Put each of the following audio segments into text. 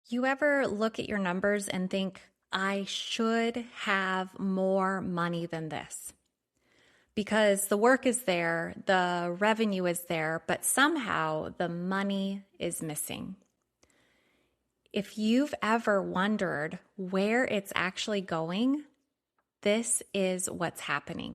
You ever look at your numbers and think, I should have more money than this? Because the work is there, the revenue is there, but somehow the money is missing. If you've ever wondered where it's actually going, this is what's happening.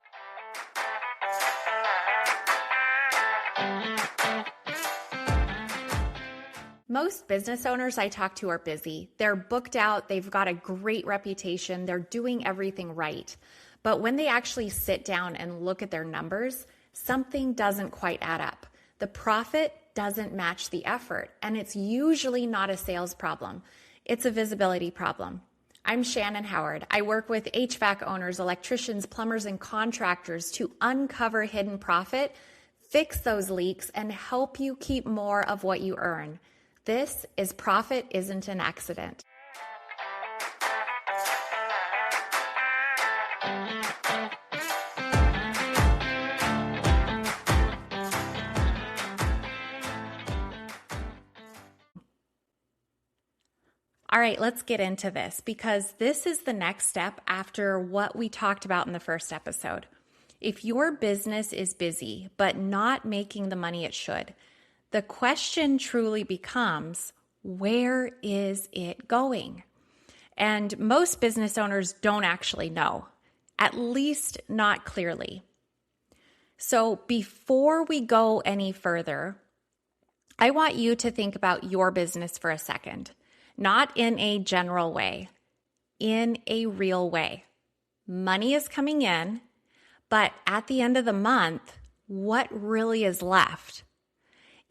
Most business owners I talk to are busy. They're booked out, they've got a great reputation, they're doing everything right. But when they actually sit down and look at their numbers, something doesn't quite add up. The profit doesn't match the effort, and it's usually not a sales problem. It's a visibility problem. I'm Shannon Howard. I work with HVAC owners, electricians, plumbers, and contractors to uncover hidden profit, fix those leaks, and help you keep more of what you earn. This is Profit Isn't an Accident. All right, let's get into this because this is the next step after what we talked about in the first episode. If your business is busy but not making the money it should, the question truly becomes, where is it going? And most business owners don't actually know, at least not clearly. So before we go any further, I want you to think about your business for a second, not in a general way, in a real way. Money is coming in, but at the end of the month, what really is left?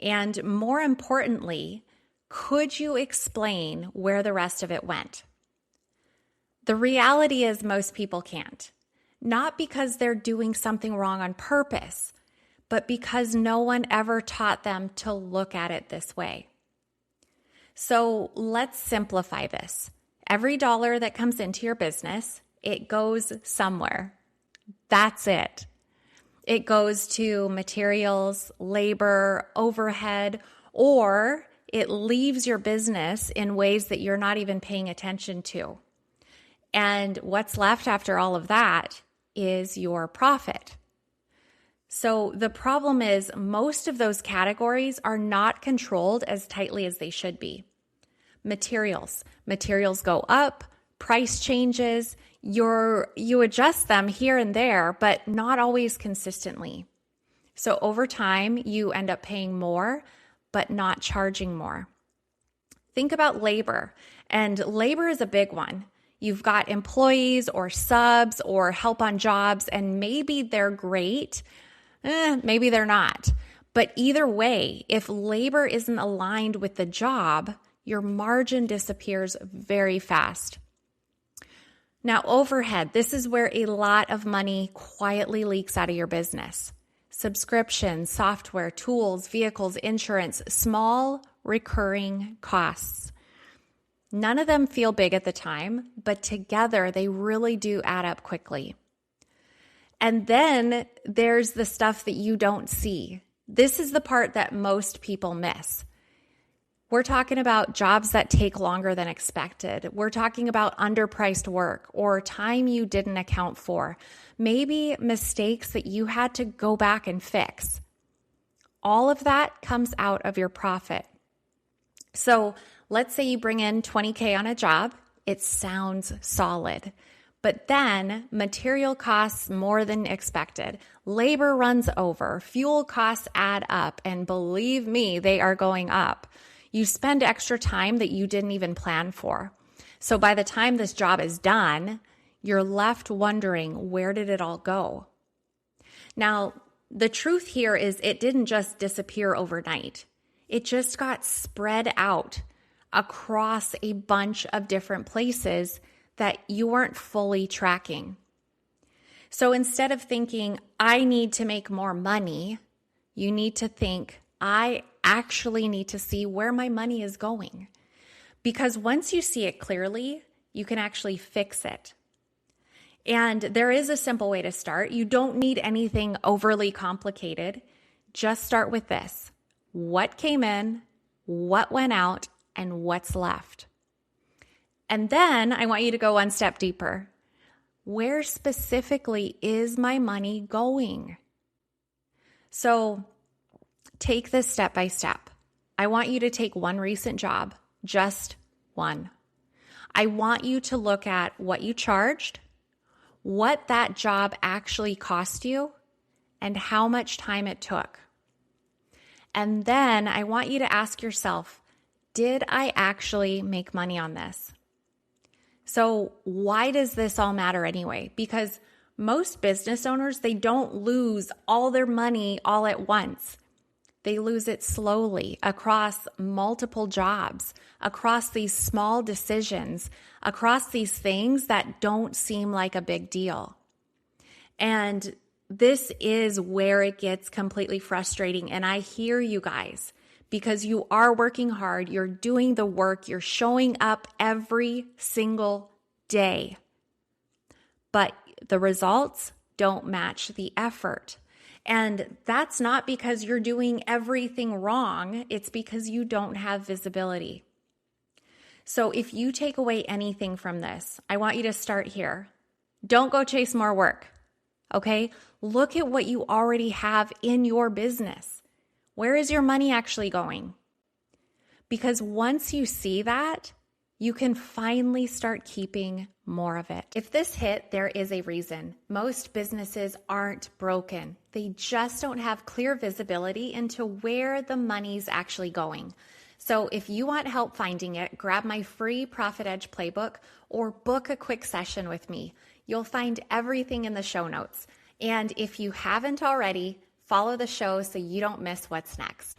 And more importantly, could you explain where the rest of it went? The reality is most people can't. Not because they're doing something wrong on purpose, but because no one ever taught them to look at it this way. So let's simplify this. Every dollar that comes into your business, it goes somewhere. That's it. It goes to materials, labor, overhead, or it leaves your business in ways that you're not even paying attention to. And what's left after all of that is your profit. So the problem is most of those categories are not controlled as tightly as they should be. Materials go up, price changes, you adjust them here and there, but not always consistently. So over time, you end up paying more, but not charging more. Think about labor, and labor is a big one. You've got employees or subs or help on jobs, and maybe they're great, maybe they're not. But either way, if labor isn't aligned with the job, your margin disappears very fast. Now, overhead, this is where a lot of money quietly leaks out of your business. Subscriptions, software, tools, vehicles, insurance, small recurring costs. None of them feel big at the time, but together they really do add up quickly. And then there's the stuff that you don't see. This is the part that most people miss. We're talking about jobs that take longer than expected. We're talking about underpriced work or time you didn't account for. Maybe mistakes that you had to go back and fix. All of that comes out of your profit. So let's say you bring in $20K on a job. It sounds solid. But then material costs more than expected. Labor runs over. Fuel costs add up. And believe me, they are going up. You spend extra time that you didn't even plan for. So by the time this job is done, you're left wondering, where did it all go? Now, the truth here is it didn't just disappear overnight. It just got spread out across a bunch of different places that you weren't fully tracking. So instead of thinking, I need to make more money, you need to think, I actually need to see where my money is going. Because once you see it clearly, you can actually fix it. And there is a simple way to start. You don't need anything overly complicated. Just start with this. What came in, what went out, and what's left? And then I want you to go one step deeper. Where specifically is my money going? So take this step by step. I want you to take one recent job, just one. I want you to look at what you charged, what that job actually cost you, and how much time it took. And then I want you to ask yourself, did I actually make money on this? So why does this all matter anyway? Because most business owners, they don't lose all their money all at once. They lose it slowly across multiple jobs, across these small decisions, across these things that don't seem like a big deal. And this is where it gets completely frustrating. And I hear you guys, because you are working hard, you're doing the work, you're showing up every single day. But the results don't match the effort. And that's not because you're doing everything wrong. It's because you don't have visibility. So if you take away anything from this, I want you to start here. Don't go chase more work, okay? Look at what you already have in your business. Where is your money actually going? Because once you see that, you can finally start keeping more of it. If this hit, there is a reason. Most businesses aren't broken. They just don't have clear visibility into where the money's actually going. So if you want help finding it, grab my free Profit Edge playbook or book a quick session with me. You'll find everything in the show notes. And if you haven't already, follow the show so you don't miss what's next.